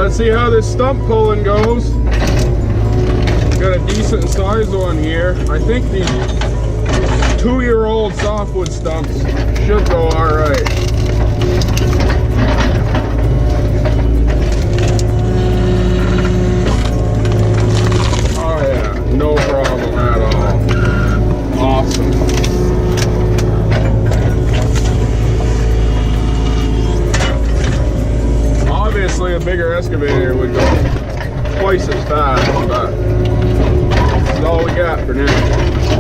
let's see how this stump pulling goes. Got a decent sized one here. I think these 2-year-old softwood stumps should go all right. Oh yeah, no problem at all. Awesome. Obviously a bigger excavator would go twice as fast, but that's all we got for now.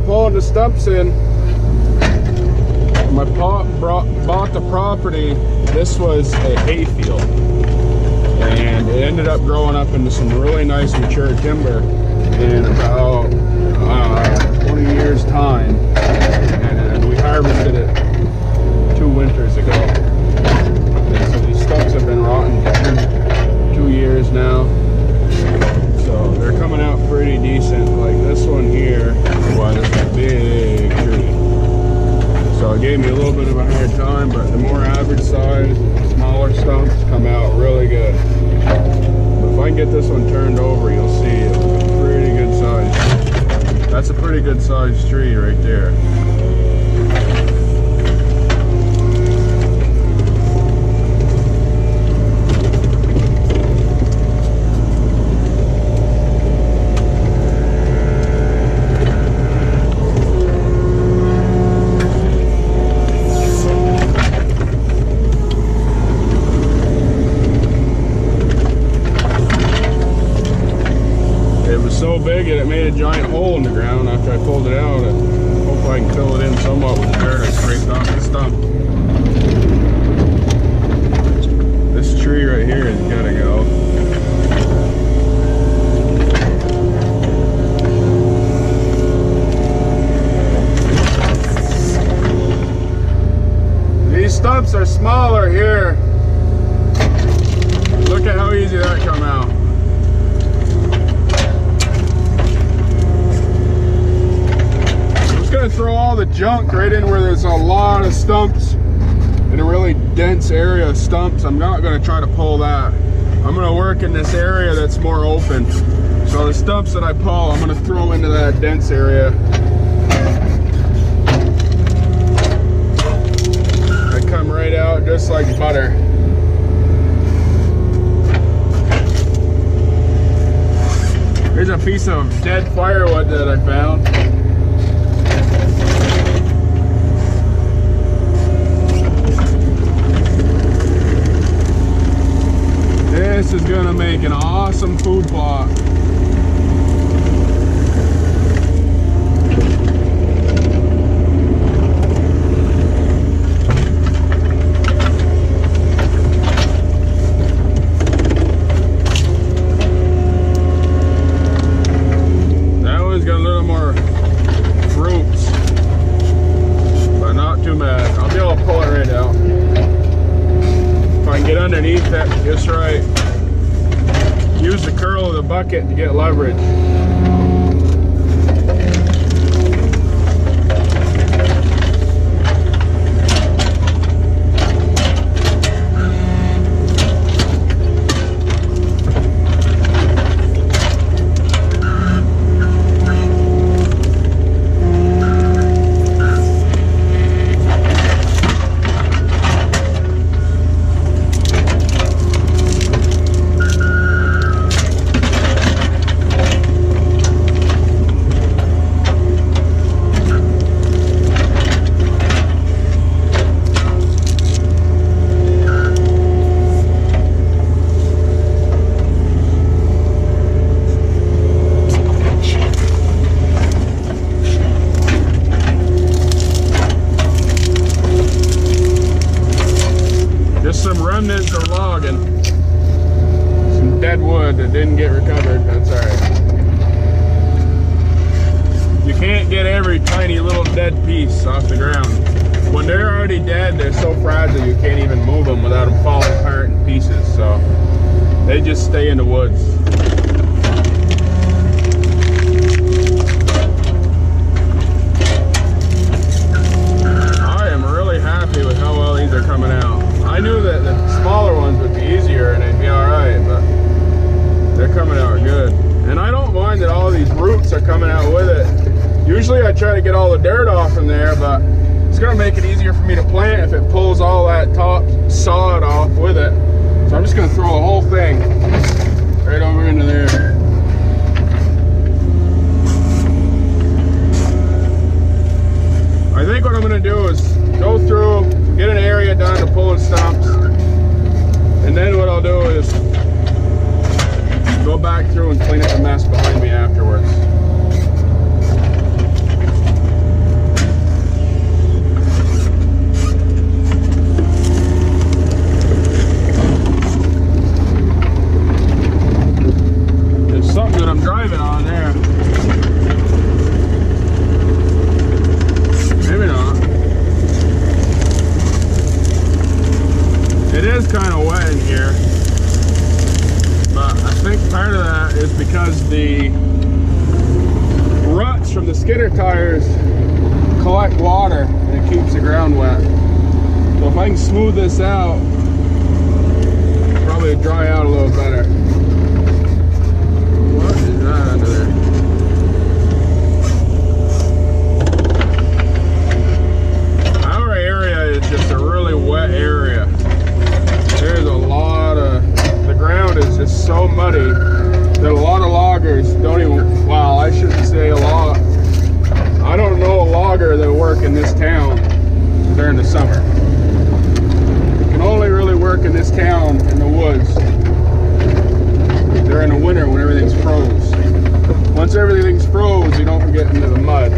Pulling the stumps in. My pa bought the property. This was a hay field, and it ended up growing up into some really nice mature timber in about 20 years time, and we harvested it 2 winters ago. And so these stumps have been rotten for 2 years now. So they're coming out pretty decent. Like this one here, wow, this is a big tree. So it gave me a little bit of a hard time, but the more average size, smaller stumps come out really good. But if I can get this one turned over, you'll see it's a pretty good size. That's a pretty good sized tree right there. So big that it made a giant hole in the ground after I pulled it out. Hopefully I can fill it in somewhat with the dirt I scraped off the stump. This tree right here is gotta go. These stumps are smaller here. Look at how easy that come out. Gonna throw all the junk right in where there's a lot of stumps in a really dense area of stumps. I'm not gonna try to pull that. I'm gonna work in this area that's more open. So the stumps that I pull, I'm gonna throw into that dense area. I come out just like butter. Here's a piece of dead firewood that I found. This is gonna make an awesome food plot. Underneath that just right. Use the curl of the bucket to get leverage. Some remnants of logging, some dead wood that didn't get recovered. That's all right. You can't get every tiny little dead piece off the ground. When they're already dead, they're so fragile you can't even move them without them falling apart in pieces. So they just stay in the woods. I am really happy with how well these are coming out. I knew that the smaller ones would be easier and they'd be alright, but they're coming out good. And I don't mind that all these roots are coming out with it. Usually I try to get all the dirt off from there, but it's going to make it easier for me to plant if it pulls all that top sod off with it. So I'm just going to throw the whole thing right over into there. I think what I'm going to do is go through, get an area done to pull in stumps, and then what I'll do is go back through and clean up the mess behind me afterwards. There's something that I'm driving on there. Maybe not. It is kind of wet in here, but I think part of that is because the ruts from the skidder tires collect water and it keeps the ground wet. So if I can smooth this out, it'll probably dry out a little better. What is that under there? Our area is just a really wet area. There's a lot of, the ground is just so muddy that a lot of loggers don't even, well, I shouldn't say a lot. I don't know a logger that work in this town during the summer. You can only really work in this town in the woods during the winter when everything's froze. Once everything's froze, you don't get into the mud.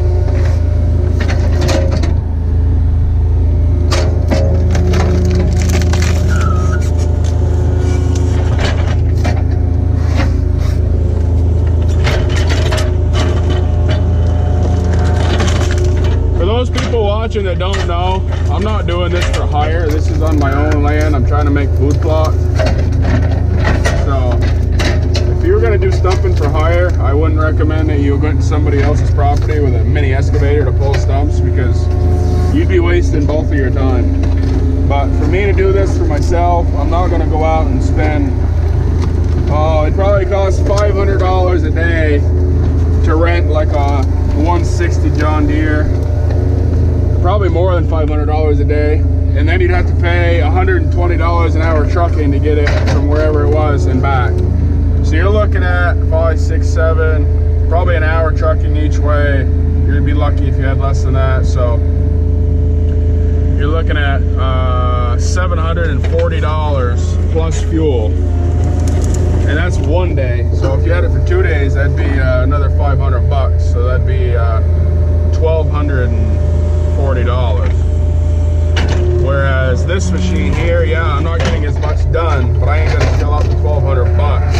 Watching that don't know, I'm not doing this for hire. This is on my own land. I'm trying to make food plots. So if you're going to do stumping for hire, I wouldn't recommend that you go into somebody else's property with a mini excavator to pull stumps, because you'd be wasting both of your time. But for me to do this for myself, I'm not going to go out and spend, it probably costs $500 a day to rent like a 160 John Deere. Probably more than $500 a day and then you'd have to pay $120 an hour trucking to get it from wherever it was and back. So you're looking at 5, 6, 7, probably an hour trucking each way. You're gonna be lucky if you had less than that. So you're looking at $740 plus fuel, and that's one day. So if you had it for 2 days, that'd be another 500 bucks. So that'd be $1,240. Whereas this machine here, yeah, I'm not getting as much done, but I ain't gonna fill up to 1,200 bucks.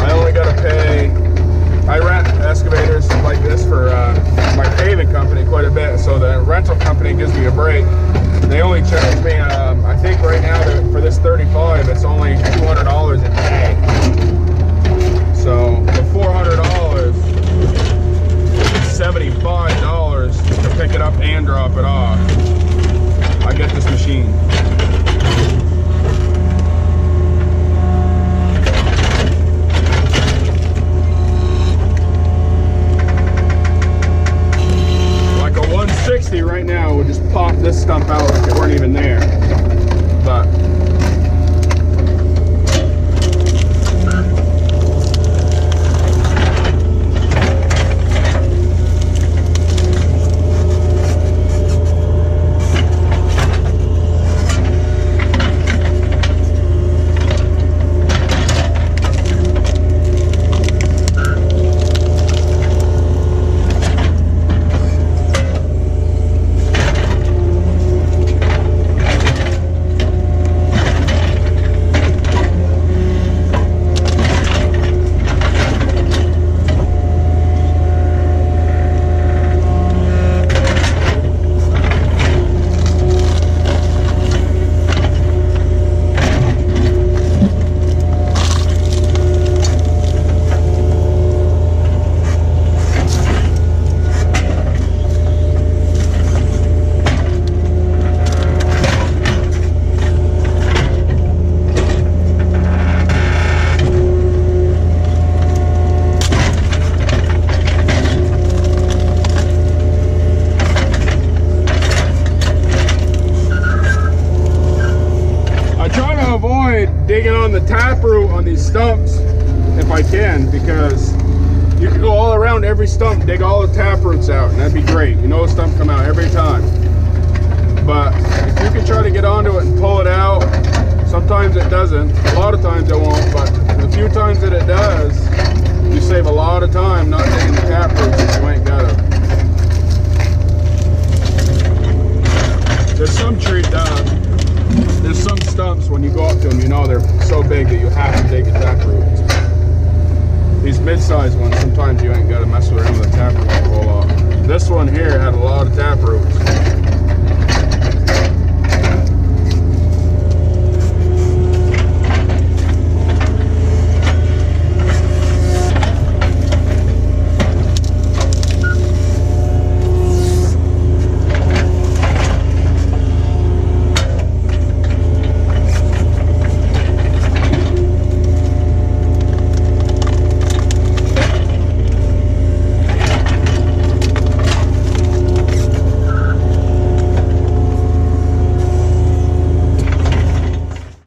I only gotta pay. I rent excavators like this for my paving company quite a bit, so the rental company gives me a break. They only charge me, I think right now for this 35, it's only $200 a day. So for $400, it's $75 to pick it up and drop it off. I get this machine. Like a 160 right now would just pop this stump out like it weren't even there. But digging on the taproot on these stumps if I can, because you can go all around every stump, dig all the taproots out, and that'd be great. You know, a stump come out every time. But if you can try to get onto it and pull it out, sometimes it doesn't. A lot of times it won't, but the few times that it does, you save a lot of time not digging the taproots if you ain't got them. There's some trees there's some stumps, when you go up to them, you know they're so big that you have to dig the taproots. These mid-sized ones, sometimes you ain't got to mess around with the taproots a whole lot. This one here had a lot of taproots.